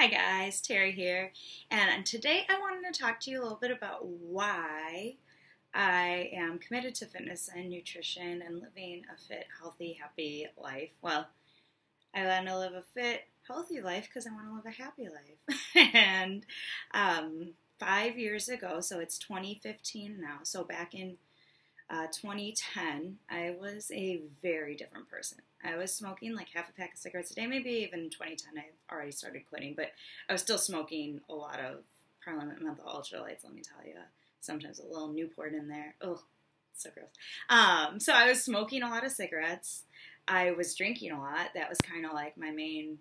Hi guys, Terry here, and today I wanted to talk to you a little bit about why I am committed to fitness and nutrition and living a fit, healthy, happy life. Well, I want to live a fit, healthy life because I want to live a happy life. and 5 years ago, so it's 2015 now, so back in 2010, I was a very different person. I was smoking like half a pack of cigarettes a day, maybe even in 2010 I already started quitting, but I was still smoking a lot of Parliament menthol ultralights, let me tell you. Sometimes a little Newport in there. Oh, so gross. So I was smoking a lot of cigarettes. I was drinking a lot. That was kind of like my main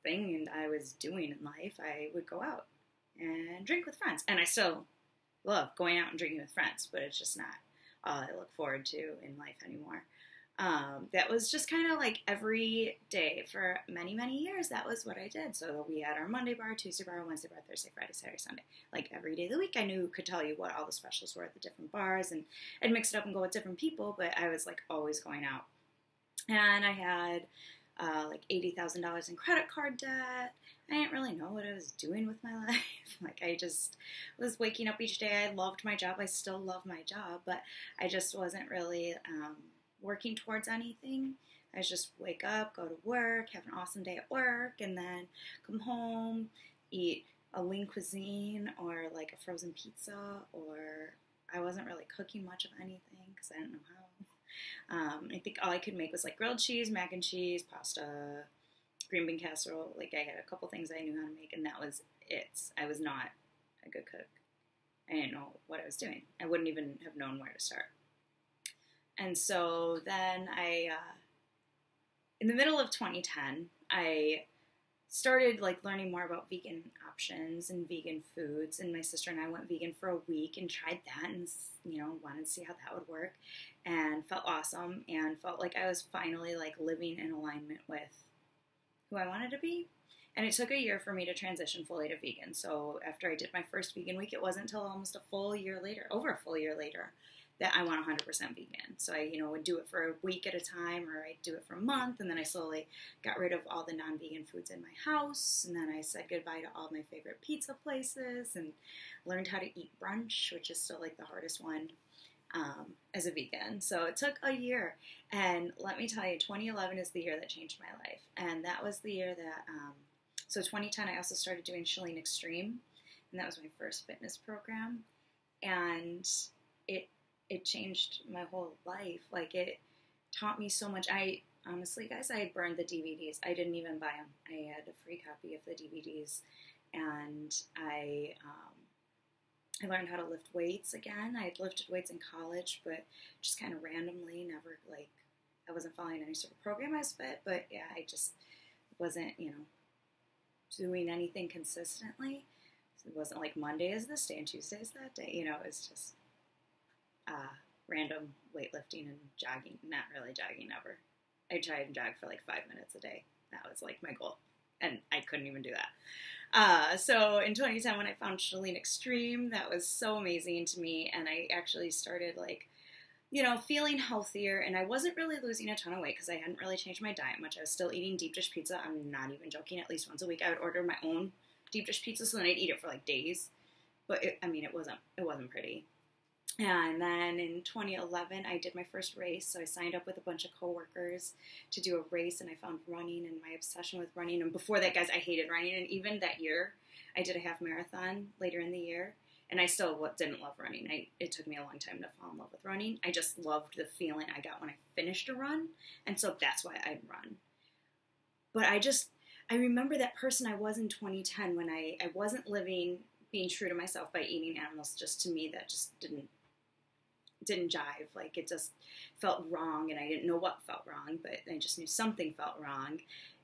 thing I was doing in life. I would go out and drink with friends, and I still love going out and drinking with friends, but it's just not all I look forward to in life anymore. That was just kind of like every day for many, many years. That was what I did. So we had our Monday bar, Tuesday bar, Wednesday bar, Thursday, Friday, Saturday, Sunday. Like every day of the week, I could tell you what all the specials were at the different bars, and I'd mix it up and go with different people, but I was like always going out. And I had like $80,000 in credit card debt. I didn't really know what I was doing with my life. Like I just was waking up each day. I loved my job. I still love my job, but I just wasn't really working towards anything. I just wake up, go to work, have an awesome day at work, and then come home, eat a lean cuisine or like a frozen pizza, or I wasn't really cooking much of anything because I didn't know how. I think all I could make was like grilled cheese, mac and cheese, pasta, green bean casserole. Like I had a couple things I knew how to make, and that was it. I was not a good cook. I didn't know what I was doing. I wouldn't even have known where to start. And so then in the middle of 2010, I started like learning more about vegan options and vegan foods, and my sister and I went vegan for a week and tried that, and wanted to see how that would work, and felt awesome and felt like I was finally like living in alignment with who I wanted to be. And it took a year for me to transition fully to vegan. So after I did my first vegan week, it wasn't until almost a full year later, over a full year later, that I went 100% vegan. So I, would do it for a week at a time, or I'd do it for a month, and then I slowly got rid of all the non-vegan foods in my house, and then I said goodbye to all my favorite pizza places, and learned how to eat brunch, which is still like the hardest one as a vegan. So it took a year, and let me tell you, 2011 is the year that changed my life, and that was the year that, so 2010 I also started doing Chalene Extreme, and that was my first fitness program, and it changed my whole life. Like, it taught me so much. Honestly, guys, I burned the DVDs. I didn't even buy them. I had a free copy of the DVDs, and I learned how to lift weights again. I had lifted weights in college, but just kind of randomly, never, like, I wasn't following any sort of program I was fit, but yeah, I just wasn't, doing anything consistently. So it wasn't like Monday is this day and Tuesday is that day. It was just random weightlifting and jogging. Not really jogging ever. I tried and jogged for like 5 minutes a day. That was like my goal, and I couldn't even do that. So in 2010, when I found Chalene Extreme, that was so amazing to me, and I actually started like, feeling healthier, and I wasn't really losing a ton of weight because I hadn't really changed my diet much. I was still eating deep dish pizza. I'm not even joking. At least once a week, I would order my own deep dish pizza, so then I'd eat it for like days. But it wasn't pretty. And then in 2011, I did my first race. So I signed up with a bunch of coworkers to do a race, and I found running and my obsession with running. And before that, guys, I hated running. And even that year, I did a half marathon later in the year, and I still didn't love running. It took me a long time to fall in love with running. I just loved the feeling I got when I finished a run, and so that's why I'd run. But I remember that person I was in 2010 when I wasn't being true to myself by eating animals. Just to me, that just didn't jive. Like, it just felt wrong, and I didn't know what felt wrong, but I just knew something felt wrong,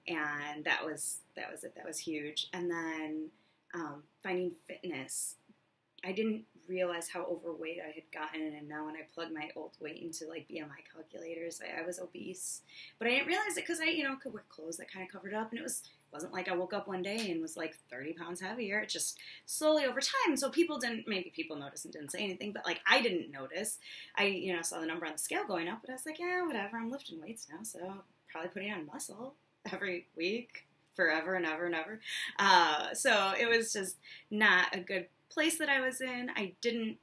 and that was it. That was huge. And then finding fitness, I didn't realize how overweight I had gotten, and now when I plugged my old weight into like BMI calculators, I was obese, but I didn't realize it because I could wear clothes that kind of covered up, and it wasn't like I woke up one day and was like 30 pounds heavier. It just slowly over time. So maybe people noticed and didn't say anything, but like I didn't notice. I, saw the number on the scale going up, but I was like, yeah, whatever. I'm lifting weights now, so probably putting on muscle every week. forever and ever and ever. So it was just not a good place that I was in. I didn't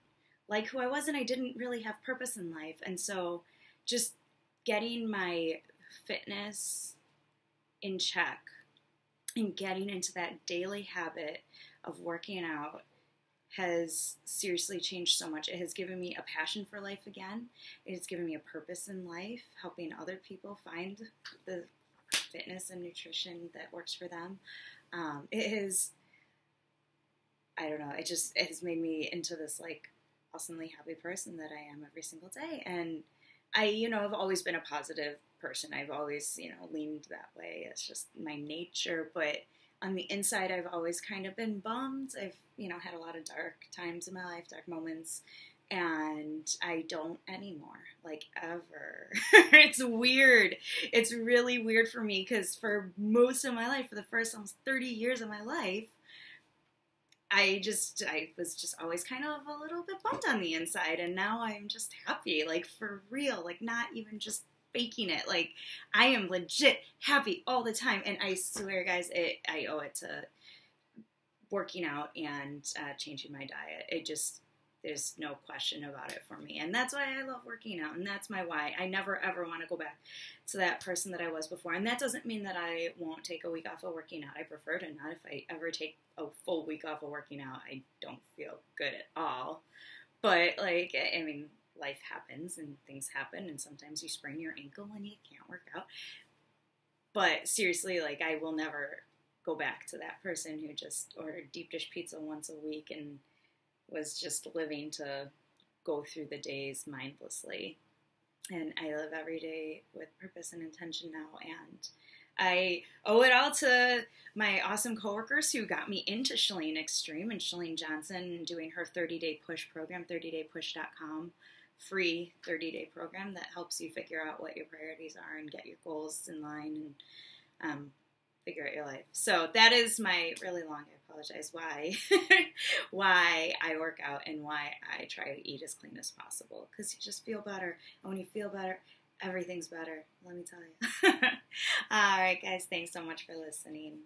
like who I was, and I didn't really have purpose in life. And so just getting my fitness in check and getting into that daily habit of working out has seriously changed so much. It has given me a passion for life again. It has given me a purpose in life, helping other people find the fitness and nutrition that works for them. It is, I don't know, it has made me into this like awesomely happy person that I am every single day. And I've always been a positive person. I've always, leaned that way. It's just my nature. But on the inside, I've always kind of been bummed. I've, had a lot of dark times in my life, dark moments, and I don't anymore, like ever. It's weird. It's really weird for me because for most of my life, for the first almost 30 years of my life, I was just always kind of a little bit bummed on the inside, and now I'm just happy, like for real, like not even just faking it. Like I am legit happy all the time, and I swear, guys, I owe it to working out and changing my diet. There's no question about it for me, and that's why I love working out, and that's my why. I never ever want to go back to that person that I was before, and that doesn't mean that I won't take a week off of working out. I prefer to not. If I ever take a full week off of working out, I don't feel good at all. But life happens and things happen, and sometimes you sprain your ankle and you can't work out. But seriously, like I will never go back to that person who just ordered deep dish pizza once a week and was just living to go through the days mindlessly. And I live every day with purpose and intention now, and I owe it all to my awesome coworkers who got me into Shalene Extreme and Shalene Johnson doing her 30-day push program, 30daypush.com, free 30-day program that helps you figure out what your priorities are and get your goals in line and figure out your life. So that is my really long, I apologize, why I work out and why I try to eat as clean as possible, because you just feel better. And when you feel better, everything's better, let me tell you. All right, guys, thanks so much for listening.